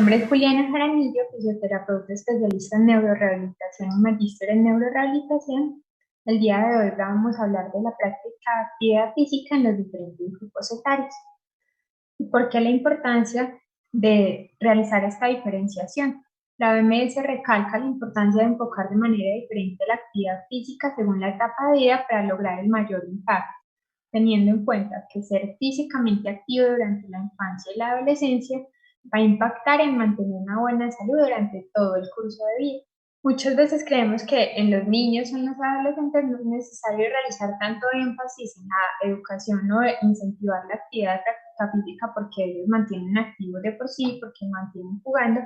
nombre es Juliana Jaramillo, fisioterapeuta especialista en neurorehabilitación y magíster en neurorehabilitación. El día de hoy vamos a hablar de la práctica de actividad física en los diferentes grupos etarios. ¿Y por qué la importancia de realizar esta diferenciación? La OMS recalca la importancia de enfocar de manera diferente la actividad física según la etapa de vida para lograr el mayor impacto, teniendo en cuenta que ser físicamente activo durante la infancia y la adolescencia va a impactar en mantener una buena salud durante todo el curso de vida. Muchas veces creemos que en los niños o en los adolescentes no es necesario realizar tanto énfasis en la educación o incentivar la actividad física porque ellos mantienen activos de por sí, porque mantienen jugando,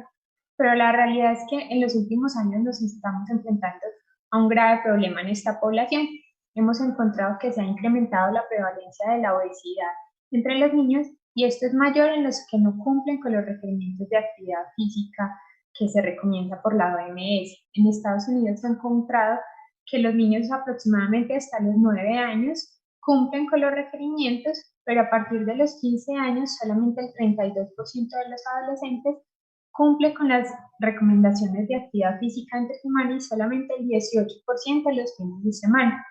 pero la realidad es que en los últimos años nos estamos enfrentando a un grave problema en esta población. Hemos encontrado que se ha incrementado la prevalencia de la obesidad entre los niños y esto es mayor en los que no cumplen con los requerimientos de actividad física que se recomienda por la OMS. En Estados Unidos se ha encontrado que los niños aproximadamente hasta los 9 años cumplen con los requerimientos, pero a partir de los 15 años solamente el 32% de los adolescentes cumple con las recomendaciones de actividad física entre semana y solamente el 18% de los fines de semana.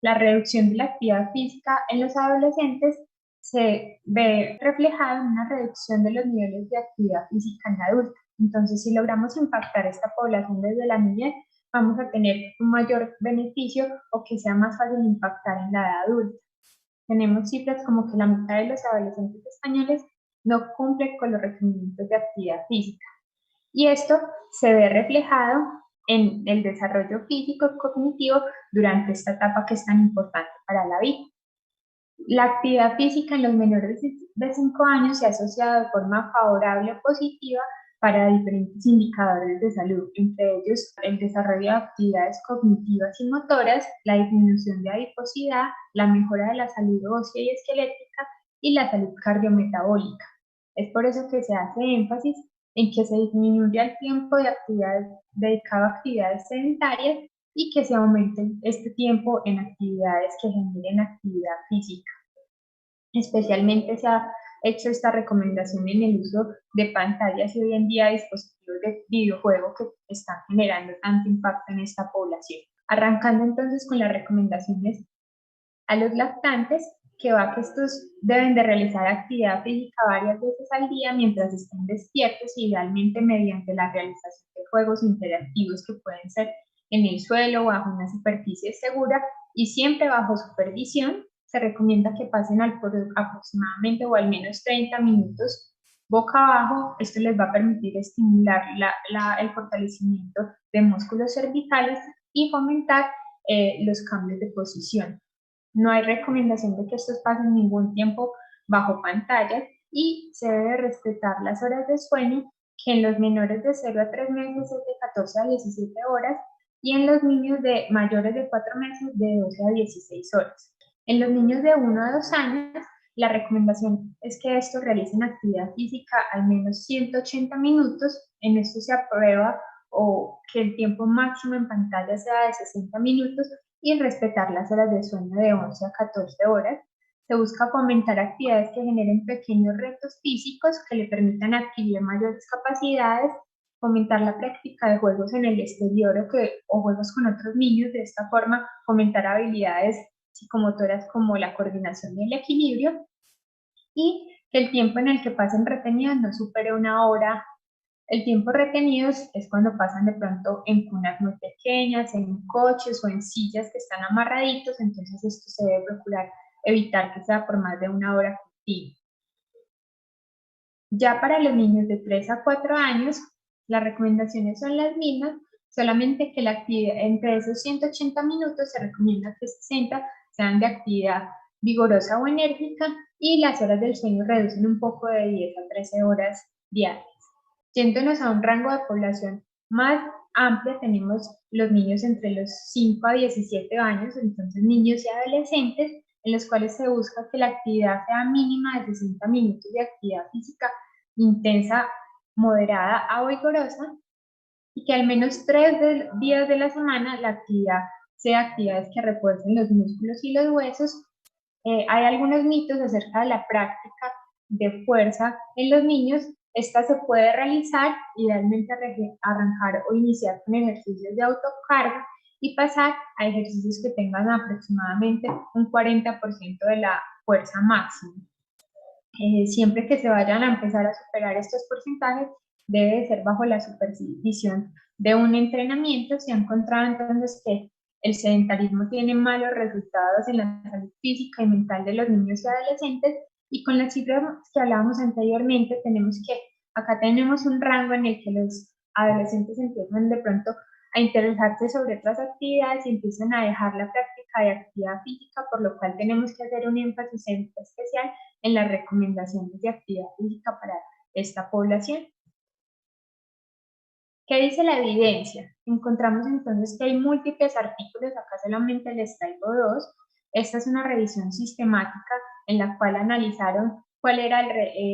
La reducción de la actividad física en los adolescentes se ve reflejada en una reducción de los niveles de actividad física en la adulta. Entonces, si logramos impactar esta población desde la niñez, vamos a tener un mayor beneficio o que sea más fácil impactar en la edad adulta. Tenemos cifras como que la mitad de los adolescentes españoles no cumplen con los requerimientos de actividad física. Y esto se ve reflejado en el desarrollo físico y cognitivo durante esta etapa que es tan importante para la vida. La actividad física en los menores de 5 años se ha asociado de forma favorable o positiva para diferentes indicadores de salud, entre ellos el desarrollo de actividades cognitivas y motoras, la disminución de adiposidad, la mejora de la salud ósea y esquelética y la salud cardiometabólica. Es por eso que se hace énfasis en que se disminuya el tiempo de actividades dedicado a actividades sedentarias y que se aumente este tiempo en actividades que generen actividad física. Especialmente se ha hecho esta recomendación en el uso de pantallas y hoy en día dispositivos de videojuego que están generando tanto impacto en esta población. Arrancando entonces con las recomendaciones a los lactantes, que va que estos deben de realizar actividad física varias veces al día mientras estén despiertos, idealmente mediante la realización de juegos interactivos que pueden ser en el suelo o bajo una superficie segura y siempre bajo supervisión. Se recomienda que pasen por aproximadamente o al menos 30 minutos boca abajo. Esto les va a permitir estimular el fortalecimiento de músculos cervicales y fomentar los cambios de posición. No hay recomendación de que estos pasen ningún tiempo bajo pantallas y se debe respetar las horas de sueño, que en los menores de 0 a 3 meses es de 14 a 17 horas y en los niños de mayores de 4 meses de 12 a 16 horas. En los niños de 1 a 2 años, la recomendación es que estos realicen actividad física al menos 180 minutos. En esto se aprueba o que el tiempo máximo en pantalla sea de 60 minutos y respetar las horas de sueño de 11 a 14 horas. Se busca fomentar actividades que generen pequeños retos físicos que le permitan adquirir mayores capacidades, fomentar la práctica de juegos en el exterior o juegos con otros niños, de esta forma fomentar habilidades psicomotoras como la coordinación y el equilibrio, y que el tiempo en el que pasen retenidos no supere 1 hora. El tiempo retenido es cuando pasan de pronto en cunas muy pequeñas, en coches o en sillas que están amarraditos, entonces esto se debe procurar evitar que sea por más de 1 hora continua. Ya para los niños de 3 a 4 años, las recomendaciones son las mismas, solamente que la actividad entre esos 180 minutos se recomienda que 60 sean de actividad vigorosa o enérgica y las horas del sueño reducen un poco de 10 a 13 horas diarias. Yéndonos a un rango de población más amplio, tenemos los niños entre los 5 a 17 años, entonces niños y adolescentes, en los cuales se busca que la actividad sea mínima de 60 minutos de actividad física intensa, moderada a vigorosa, y que al menos 3 días de la semana la actividad sea actividades que refuercen los músculos y los huesos. Hay algunos mitos acerca de la práctica de fuerza en los niños, Esta se puede realizar, idealmente arrancar o iniciar con ejercicios de autocarga y pasar a ejercicios que tengan aproximadamente un 40% de la fuerza máxima. Siempre que se vayan a empezar a superar estos porcentajes, debe de ser bajo la supervisión de un entrenamiento. Se ha encontrado entonces que el sedentarismo tiene malos resultados en la salud física y mental de los niños y adolescentes, y con las cifras que hablábamos anteriormente, acá tenemos un rango en el que los adolescentes empiezan de pronto a interesarse sobre otras actividades y empiezan a dejar la práctica de actividad física, por lo cual tenemos que hacer un énfasis especial en las recomendaciones de actividad física para esta población. ¿Qué dice la evidencia? Encontramos entonces que hay múltiples artículos, acá solamente les traigo dos. Esta es una revisión sistemática en la cual analizaron cuál era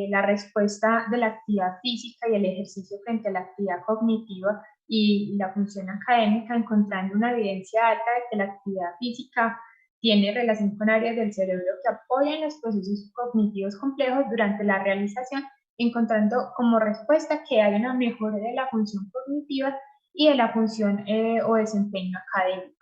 la respuesta de la actividad física y el ejercicio frente a la actividad cognitiva y la función académica, encontrando una evidencia alta de que la actividad física tiene relación con áreas del cerebro que apoyan los procesos cognitivos complejos durante la realización, encontrando como respuesta que hay una mejora de la función cognitiva y de la función o desempeño académico.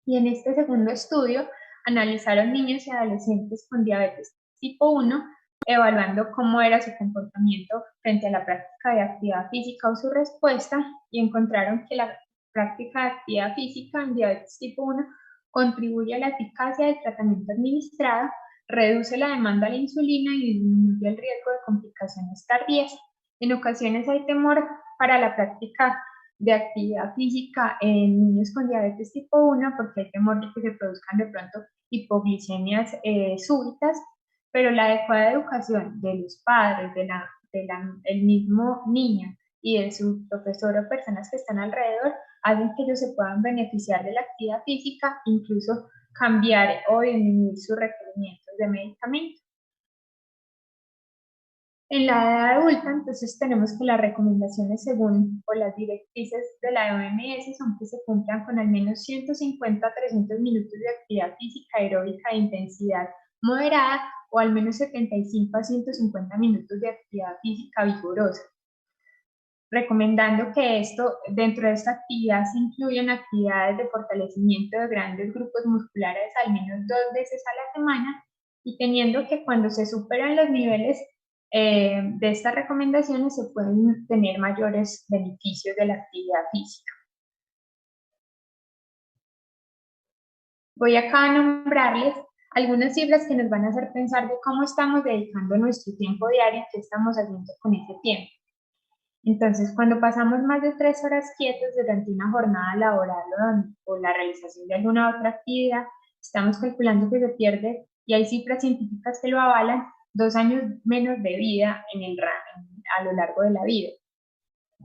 Y en este segundo estudio analizaron niños y adolescentes con diabetes tipo 1, evaluando cómo era su comportamiento frente a la práctica de actividad física o su respuesta, y encontraron que la práctica de actividad física en diabetes tipo 1 contribuye a la eficacia del tratamiento administrado, reduce la demanda a la insulina y disminuye el riesgo de complicaciones tardías. En ocasiones hay temor para la práctica de actividad física en niños con diabetes tipo 1 porque hay temor de que se produzcan de pronto hipoglicemias súbitas, pero la adecuada educación de los padres, el mismo niño y de su profesor o personas que están alrededor hacen que ellos se puedan beneficiar de la actividad física, incluso cambiar o disminuir sus requerimientos de medicamentos. En la edad adulta, entonces tenemos que las recomendaciones según o las directrices de la OMS son que se cumplan con al menos 150 a 300 minutos de actividad física aeróbica de intensidad moderada o al menos 75 a 150 minutos de actividad física vigorosa. Recomendando que dentro de esta actividad se incluyan actividades de fortalecimiento de grandes grupos musculares al menos 2 veces a la semana, y teniendo que cuando se superan los niveles de estas recomendaciones se pueden tener mayores beneficios de la actividad física. Voy acá a nombrarles algunas cifras que nos van a hacer pensar de cómo estamos dedicando nuestro tiempo diario y qué estamos haciendo con ese tiempo. Entonces, cuando pasamos más de 3 horas quietos durante una jornada laboral o la realización de alguna otra actividad, estamos calculando que se pierde, y hay cifras científicas que lo avalan, 2 años menos de vida a lo largo de la vida.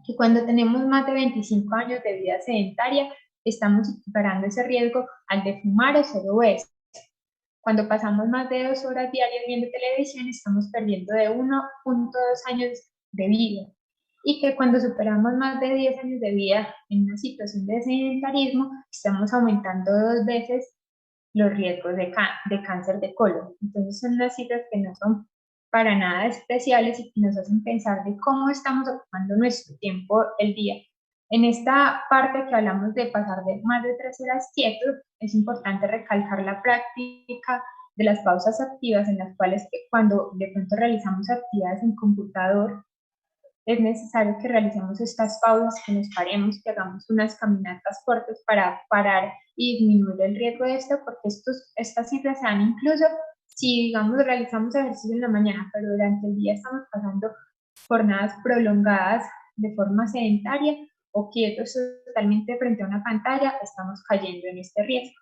Que cuando tenemos más de 25 años de vida sedentaria, estamos equiparando ese riesgo al de fumar o ser obeso. Cuando pasamos más de 2 horas diarias viendo televisión, estamos perdiendo de 1.2 años de vida. Y que cuando superamos más de 10 años de vida en una situación de sedentarismo, estamos aumentando 2 veces los riesgos de cáncer de colon. Entonces son unas cifras que no son para nada especiales y que nos hacen pensar de cómo estamos ocupando nuestro tiempo el día. En esta parte que hablamos de pasar de más de 3 horas quietos, es importante recalcar la práctica de las pausas activas, en las cuales cuando de pronto realizamos actividades en computador, es necesario que realicemos estas pausas, que nos paremos, que hagamos unas caminatas cortas para parar y disminuir el riesgo de esto, porque estas cifras se dan incluso si, digamos, realizamos ejercicio en la mañana, pero durante el día estamos pasando jornadas prolongadas de forma sedentaria o quietos totalmente frente a una pantalla, estamos cayendo en este riesgo.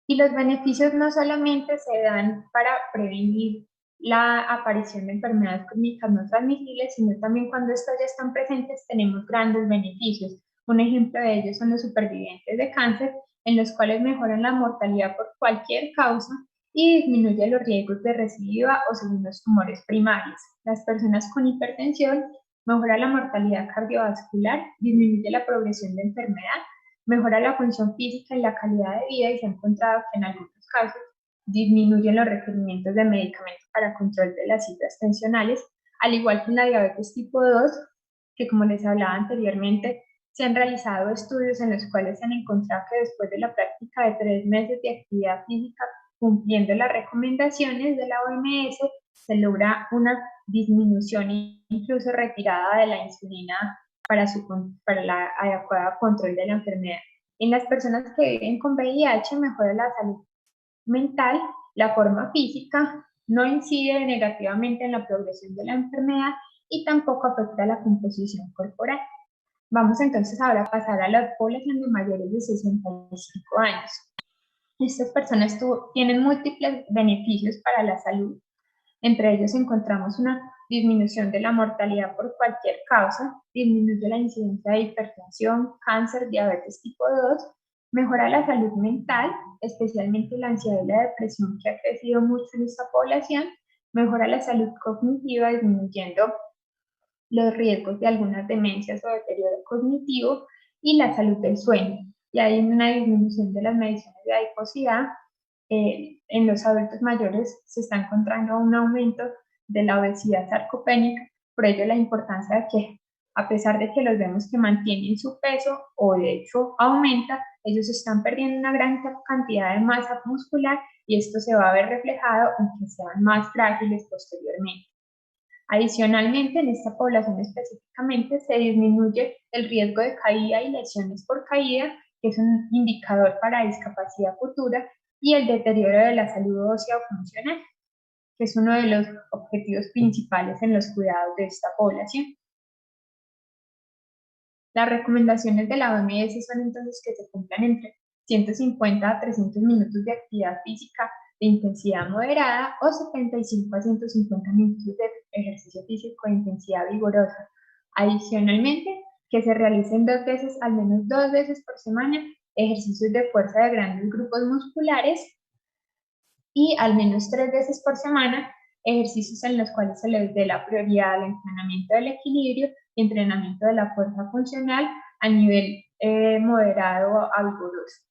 Y los beneficios no solamente se dan para prevenir la aparición de enfermedades crónicas no transmisibles, sino también cuando estos ya están presentes tenemos grandes beneficios. Un ejemplo de ellos son los supervivientes de cáncer, en los cuales mejoran la mortalidad por cualquier causa y disminuye los riesgos de recidiva o segundos tumores primarios. Las personas con hipertensión mejora la mortalidad cardiovascular, disminuye la progresión de enfermedad, mejora la función física y la calidad de vida, y se ha encontrado que en algunos casos disminuyen los requerimientos de medicamentos para control de las cifras tensionales, al igual que en la diabetes tipo 2, que como les hablaba anteriormente, se han realizado estudios en los cuales se han encontrado que después de la práctica de 3 meses de actividad física, cumpliendo las recomendaciones de la OMS, se logra una disminución e incluso retirada de la insulina para la adecuada control de la enfermedad. En las personas que viven con VIH mejora la salud mental, la forma física, no incide negativamente en la progresión de la enfermedad y tampoco afecta la composición corporal. Vamos entonces ahora a pasar a la población de mayores de 65 años. Estas personas tienen múltiples beneficios para la salud. Entre ellos encontramos una disminución de la mortalidad por cualquier causa, disminuye la incidencia de hipertensión, cáncer, diabetes tipo 2, mejora la salud mental, especialmente la ansiedad y la depresión que ha crecido mucho en esta población, mejora la salud cognitiva, disminuyendo los riesgos de algunas demencias o deterioro cognitivo y la salud del sueño. Y hay una disminución de las mediciones de adiposidad. En los adultos mayores se está encontrando un aumento de la obesidad sarcopénica, por ello la importancia de que, a pesar de que los vemos que mantienen su peso o de hecho aumenta, ellos están perdiendo una gran cantidad de masa muscular y esto se va a ver reflejado en que sean más frágiles posteriormente. Adicionalmente, en esta población específicamente se disminuye el riesgo de caída y lesiones por caída, que es un indicador para discapacidad futura, y el deterioro de la salud ósea o funcional, que es uno de los objetivos principales en los cuidados de esta población. Las recomendaciones de la OMS son entonces que se cumplan entre 150 a 300 minutos de actividad física de intensidad moderada o 75 a 150 minutos de ejercicio físico de intensidad vigorosa. Adicionalmente, que se realicen al menos 2 veces por semana, ejercicios de fuerza de grandes grupos musculares y al menos 3 veces por semana, ejercicios en los cuales se les dé la prioridad al entrenamiento del equilibrio y entrenamiento de la fuerza funcional a nivel moderado a vigoroso.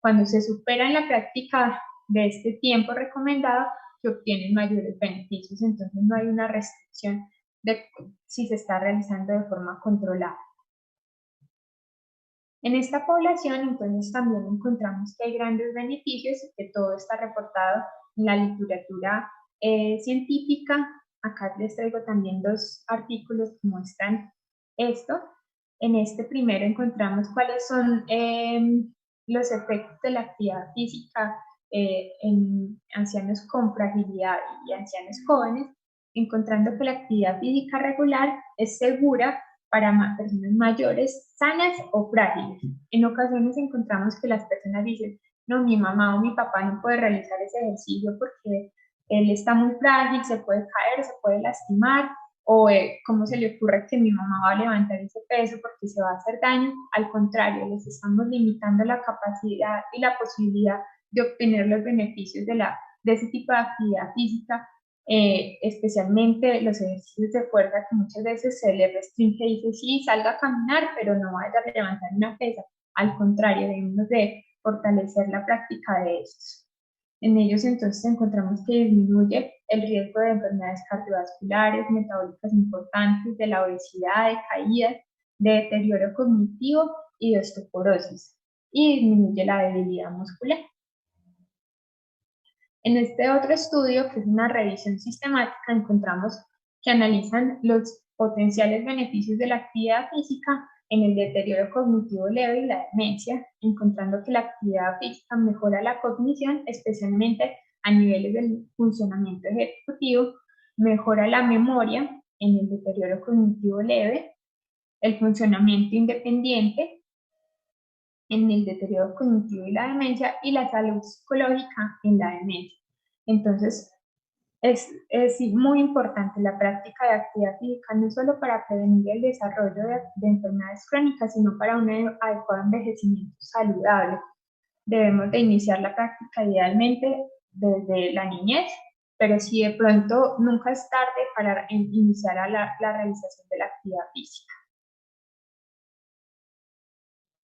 Cuando se supera en la práctica de este tiempo recomendado, se obtienen mayores beneficios, entonces no hay una restricción de si se está realizando de forma controlada. En esta población, entonces, también encontramos que hay grandes beneficios y que todo está reportado en la literatura científica. Acá les traigo también 2 artículos que muestran esto. En este primero encontramos cuáles son los efectos de la actividad física en ancianos con fragilidad y ancianos jóvenes, encontrando que la actividad física regular es segura para personas mayores, sanas o frágiles. En ocasiones encontramos que las personas dicen, no, mi mamá o mi papá no puede realizar ese ejercicio porque él está muy frágil, se puede caer, se puede lastimar, o cómo se le ocurre que mi mamá va a levantar ese peso porque se va a hacer daño. Al contrario, les estamos limitando la capacidad y la posibilidad de obtener los beneficios de ese tipo de actividad física, especialmente los ejercicios de fuerza que muchas veces se le restringe y dice, sí, salga a caminar, pero no vaya a levantar una pesa. Al contrario, debemos de fortalecer la práctica de estos. En ellos entonces encontramos que disminuye el riesgo de enfermedades cardiovasculares, metabólicas importantes, de la obesidad, de caídas, de deterioro cognitivo y de osteoporosis, y disminuye la debilidad muscular. En este otro estudio, que es una revisión sistemática, encontramos que analizan los potenciales beneficios de la actividad física en el deterioro cognitivo leve y la demencia, encontrando que la actividad física mejora la cognición, especialmente a niveles del funcionamiento ejecutivo, mejora la memoria en el deterioro cognitivo leve, el funcionamiento independiente en el deterioro cognitivo y la demencia, y la salud psicológica en la demencia. Entonces, es muy importante la práctica de actividad física, no solo para prevenir el desarrollo de enfermedades crónicas, sino para un adecuado envejecimiento saludable. Debemos de iniciar la práctica idealmente desde la niñez, pero si de pronto nunca es tarde para iniciar la realización de la actividad física.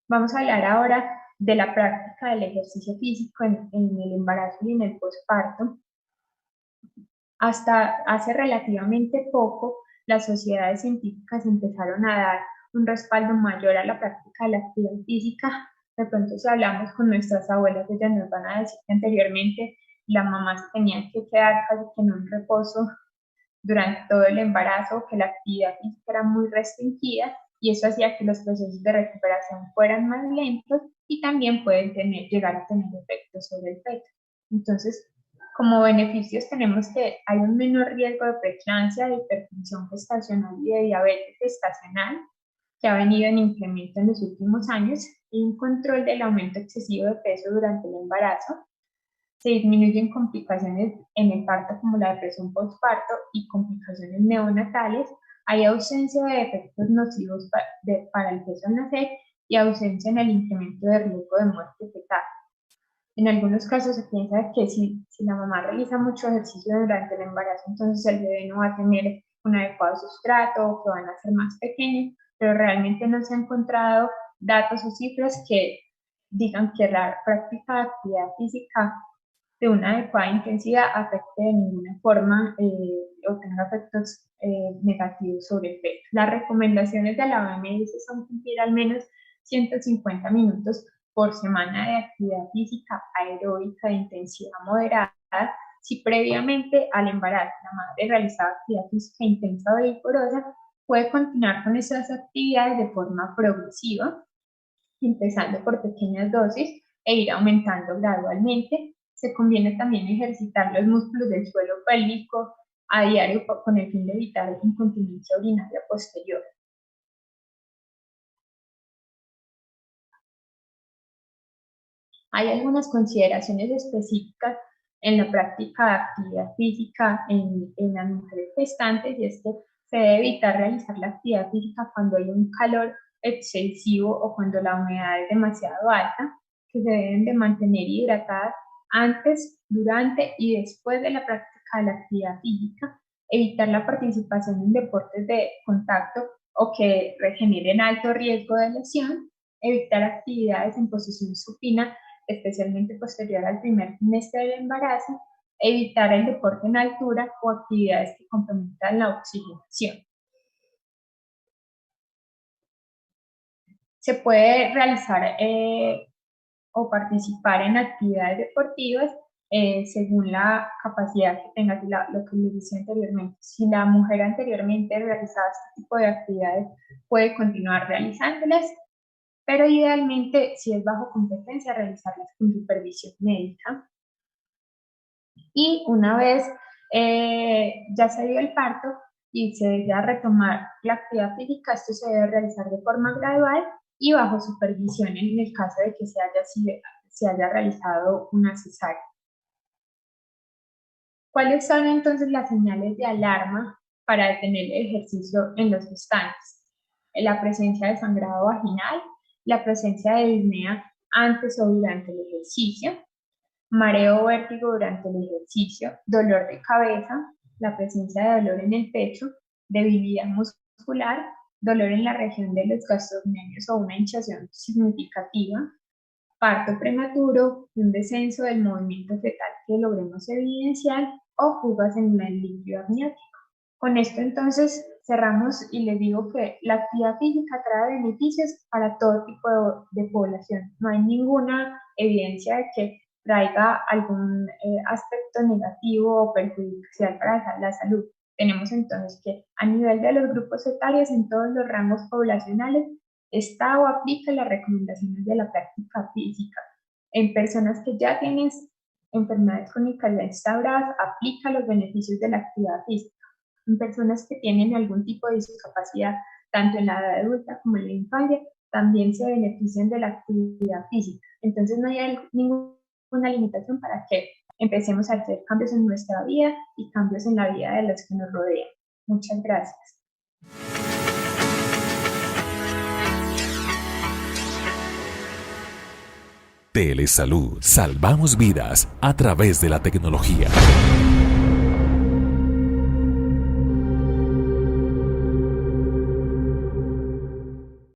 Vamos a hablar ahora de la práctica del ejercicio físico en el embarazo y en el posparto. Hasta hace relativamente poco, las sociedades científicas empezaron a dar un respaldo mayor a la práctica de la actividad física. De pronto, si hablamos con nuestras abuelas, ellas nos van a decir que anteriormente la mamá se tenía que quedar casi que en un reposo durante todo el embarazo, que la actividad física era muy restringida y eso hacía que los procesos de recuperación fueran más lentos y también pueden llegar a tener efectos sobre el feto. Entonces, como beneficios tenemos que hay un menor riesgo de preeclampsia, de hipertensión gestacional y de diabetes gestacional, que ha venido en incremento en los últimos años, y un control del aumento excesivo de peso durante el embarazo. Se disminuyen complicaciones en el parto como la depresión postparto y complicaciones neonatales. Hay ausencia de efectos nocivos para el peso al nacer y ausencia en el incremento de riesgo de muerte fetal. En algunos casos se piensa que si la mamá realiza mucho ejercicio durante el embarazo, entonces el bebé no va a tener un adecuado sustrato o que van a ser más pequeños, pero realmente no se han encontrado datos o cifras que digan que la práctica de actividad física de una adecuada intensidad afecte de ninguna forma o tenga efectos negativos sobre el feto. Las recomendaciones de la OMS son cumplir al menos 150 minutos por semana de actividad física aeróbica de intensidad moderada. Si previamente al embarazo la madre realizaba actividad física intensa o vigorosa, puede continuar con esas actividades de forma progresiva, empezando por pequeñas dosis e ir aumentando gradualmente. Se conviene también ejercitar los músculos del suelo pélvico a diario con el fin de evitar incontinencia urinaria posterior. Hay algunas consideraciones específicas en la práctica de actividad física en las mujeres gestantes, y es que se debe evitar realizar la actividad física cuando hay un calor excesivo o cuando la humedad es demasiado alta, que se deben de mantener hidratadas antes, durante y después de la práctica de la actividad física, evitar la participación en deportes de contacto o que generen alto riesgo de lesión, evitar actividades en posición supina, especialmente posterior al primer trimestre del embarazo, evitar el deporte en altura o actividades que comprometan la oxigenación. Se puede realizar o participar en actividades deportivas según la capacidad que tenga, lo que les decía anteriormente. Si la mujer anteriormente realizaba este tipo de actividades, puede continuar realizándolas, pero idealmente, si es bajo competencia, realizarlas con supervisión médica. Y una vez ya se dio el parto y se desea retomar la actividad física, esto se debe realizar de forma gradual y bajo supervisión en el caso de que se haya realizado una cesárea. ¿Cuáles son entonces las señales de alarma para detener el ejercicio en los gestantes? La presencia de sangrado vaginal, la presencia de disnea antes o durante el ejercicio, mareo o vértigo durante el ejercicio, dolor de cabeza, la presencia de dolor en el pecho, debilidad muscular, dolor en la región de los gastrocnemios o una hinchazón significativa, parto prematuro, un descenso del movimiento fetal que logremos evidenciar o fugas en el líquido amniótico. Con esto entonces cerramos y les digo que la actividad física trae beneficios para todo tipo de población. No hay ninguna evidencia de que traiga algún aspecto negativo o perjudicial para la salud. Tenemos entonces que a nivel de los grupos etarios en todos los rangos poblacionales está o aplica las recomendaciones de la práctica física. En personas que ya tienen enfermedades crónicas ya instauradas, aplica los beneficios de la actividad física. En personas que tienen algún tipo de discapacidad, tanto en la edad adulta como en la infancia, también se benefician de la actividad física. Entonces no hay ninguna limitación para que empecemos a hacer cambios en nuestra vida y cambios en la vida de los que nos rodean. Muchas gracias. Telesalud. Salvamos vidas a través de la tecnología.